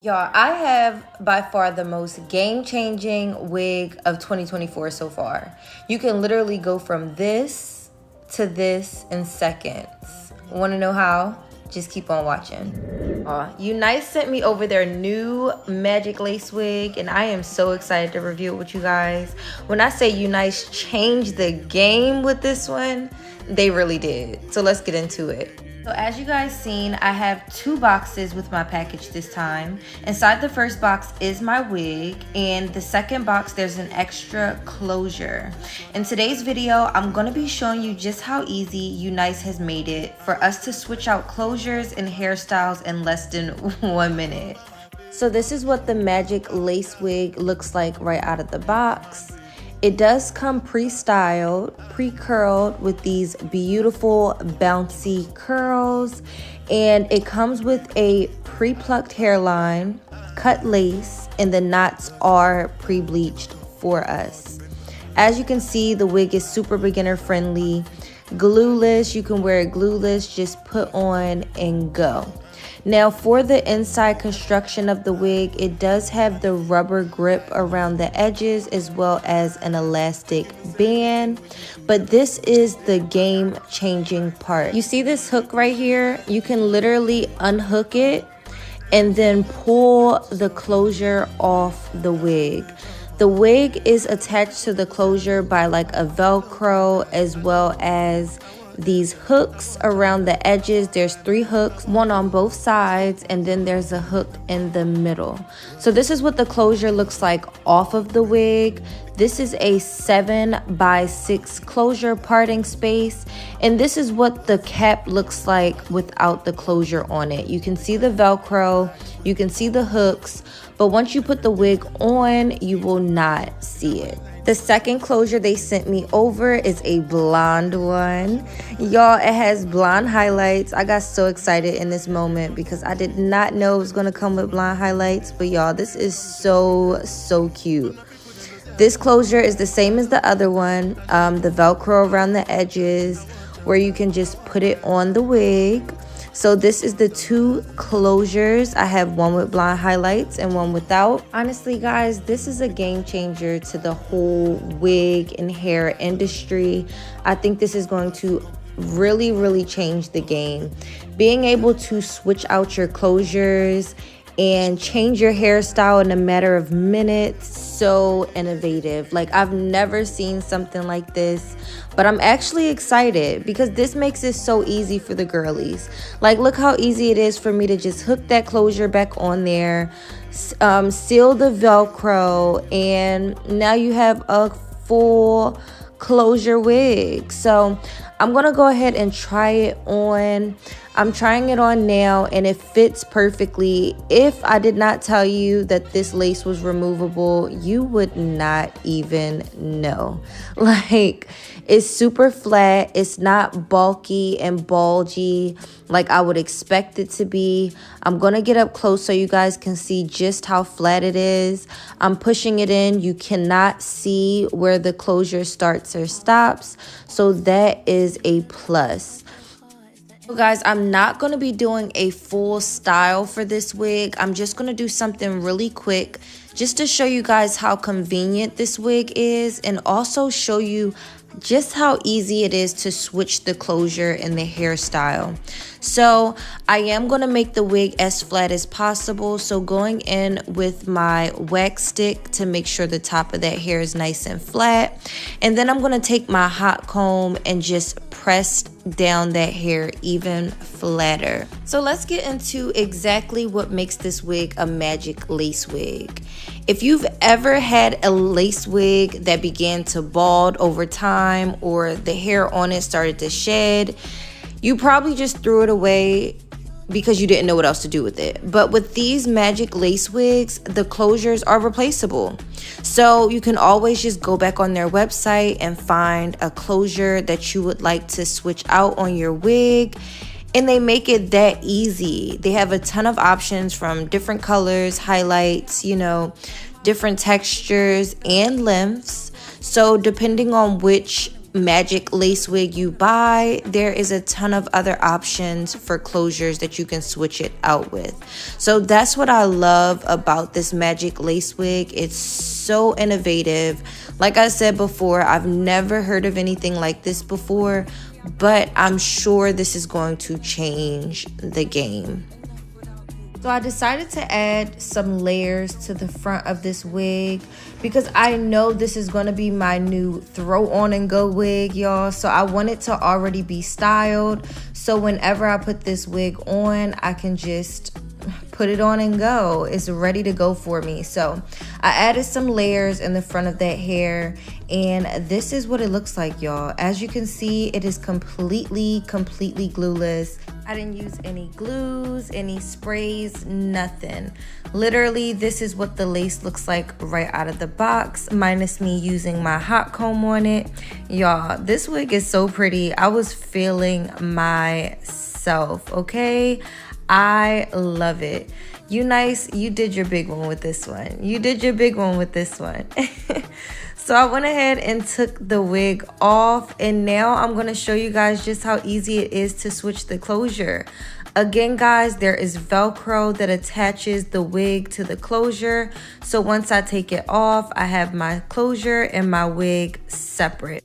Y'all, I have by far the most game-changing wig of 2024 so far. You can literally go from this to this in seconds. Want to know how? Just keep on watching. UNice sent me over their new magic lace wig, and I am so excited to review it with you guys. When I say UNice changed the game with this one, they really did. So let's get into it. So as you guys seen, I have two boxes with my package this time. Inside the first box is my wig, and the second box there's an extra closure. In today's video, I'm going to be showing you just how easy UNice has made it for us to switch out closures and hairstyles in less than 1 minute. So this is what the magic lace wig looks like right out of the box. It does come pre-styled, pre-curled with these beautiful bouncy curls, and it comes with a pre-plucked hairline, cut lace, and the knots are pre-bleached for us. As you can see, the wig is super beginner friendly, glueless. You can wear it glueless, just put on and go. Now for the inside construction of the wig, it does have the rubber grip around the edges as well as an elastic band, but this is the game-changing part. You see this hook right here? You can literally unhook it and then pull the closure off the wig. The wig is attached to the closure by like a Velcro as well as these hooks around the edges. There's 3 hooks, one on both sides, and then there's a hook in the middle. So this is what the closure looks like off of the wig. This is a 7x6 closure parting space, and this is what the cap looks like without the closure on it. You can see the Velcro, you can see the hooks, but once you put the wig on, you will not see it. The second closure they sent me over is a blonde one. Y'all, it has blonde highlights. I got so excited in this moment because I did not know it was going to come with blonde highlights. But y'all, this is so cute. This closure is the same as the other one. The Velcro around the edges where you can just put it on the wig. So this is the 2 closures. I have one with blonde highlights and one without. Honestly, guys, this is a game changer to the whole wig and hair industry. I think this is going to really change the game. Being able to switch out your closures and change your hairstyle in a matter of minutes, so innovative. Like, I've never seen something like this, but I'm actually excited because this makes it so easy for the girlies. Like, look how easy it is for me to just hook that closure back on there, seal the Velcro, and now you have a full closure wig. So I'm gonna go ahead and try it on. I'm trying it on now and it fits perfectly. If I did not tell you that this lace was removable, you would not even know. Like, it's super flat. It's not bulky and bulgy like I would expect it to be. I'm gonna get up close so you guys can see just how flat it is. I'm pushing it in. You cannot see where the closure starts or stops, so that is a plus. So guys, I'm not going to be doing a full style for this wig. I'm just going to do something really quick just to show you guys how convenient this wig is and also show you just how easy it is to switch the closure and the hairstyle. So I am going to make the wig as flat as possible. So going in with my wax stick to make sure the top of that hair is nice and flat. And then I'm going to take my hot comb and just press down that hair even flatter. So let's get into exactly what makes this wig a magic lace wig. If you've ever had a lace wig that began to bald over time or the hair on it started to shed, you probably just threw it away because you didn't know what else to do with it. But with these magic lace wigs, the closures are replaceable. So you can always just go back on their website and find a closure that you would like to switch out on your wig. And they make it that easy. They have a ton of options from different colors, highlights, you know, different textures and lengths. So depending on which magic lace wig you buy, there is a ton of other options for closures that you can switch it out with. So that's what I love about this magic lace wig. It's so innovative. Like I said before, I've never heard of anything like this before, but I'm sure this is going to change the game. So I decided to add some layers to the front of this wig because I know this is going to be my new throw on and go wig, y'all. So I want it to already be styled. So whenever I put this wig on, I can just put it on and go. It's ready to go for me. So I added some layers in the front of that hair, and this is what it looks like, y'all. As you can see, it is completely glueless. I didn't use any glues, any sprays, nothing. Literally, this is what the lace looks like right out of the box, minus me using my hot comb on it. Y'all, this wig is so pretty. I was feeling myself, okay? I love it. UNice, you did your big one with this one. You did your big one with this one. So I went ahead and took the wig off, and now I'm going to show you guys just how easy it is to switch the closure. Again, guys, there is Velcro that attaches the wig to the closure. So once I take it off, I have my closure and my wig separate.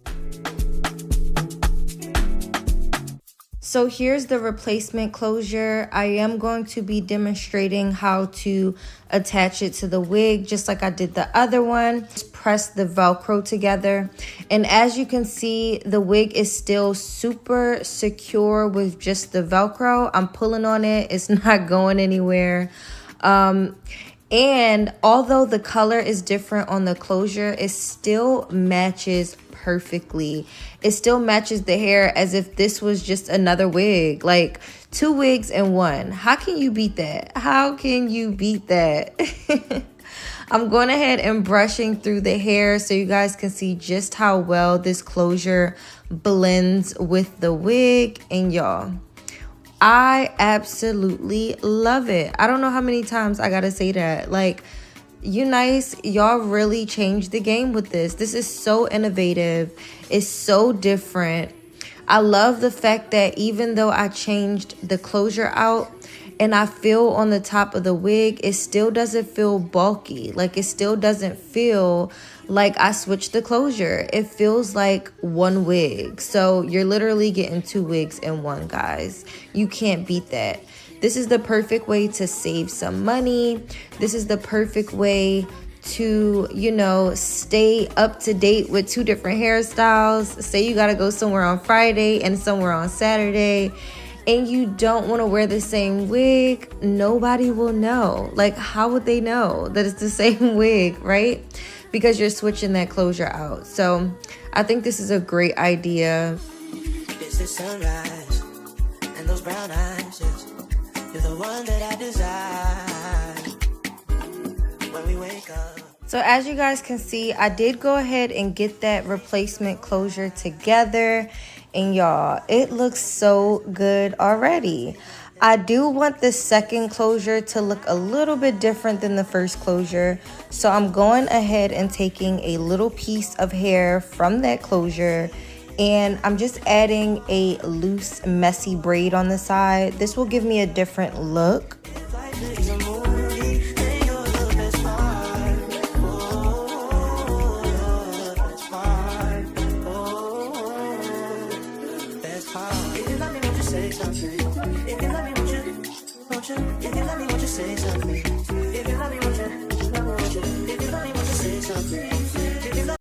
So here's the replacement closure. I am going to be demonstrating how to attach it to the wig just like I did the other one. Just press the Velcro together. And as you can see, the wig is still super secure with just the Velcro. I'm pulling on it. It's not going anywhere. And although the color is different on the closure, it still matches perfectly. It still matches the hair as if this was just another wig, like 2 wigs in one. How can you beat that? How can you beat that? I'm going ahead and brushing through the hair so you guys can see just how well this closure blends with the wig. And y'all, I absolutely love it. I don't know how many times I gotta say that. Like, UNice, y'all really changed the game with this. This is so innovative. It's so different. I love the fact that even though I changed the closure out and I feel on the top of the wig, it still doesn't feel bulky. Like, it still doesn't feel like I switched the closure. It feels like one wig. So you're literally getting 2 wigs in one, guys. You can't beat that. This is the perfect way to save some money. This is the perfect way to, you know, stay up to date with 2 different hairstyles. Say you gotta go somewhere on Friday and somewhere on Saturday, and you don't want to wear the same wig. Nobody will know. Like, how would they know that it's the same wig, right? Because you're switching that closure out. So I think this is a great idea. It's the sunrise and those brown eyes. You're the one that I desire when we wake up. So as you guys can see, I did go ahead and get that replacement closure together. And y'all, it looks so good already. I do want the second closure to look a little bit different than the first closure. So I'm going ahead and taking a little piece of hair from that closure, and I'm just adding a loose, messy braid on the side. This will give me a different look. Say something. If you love me, won't you say something?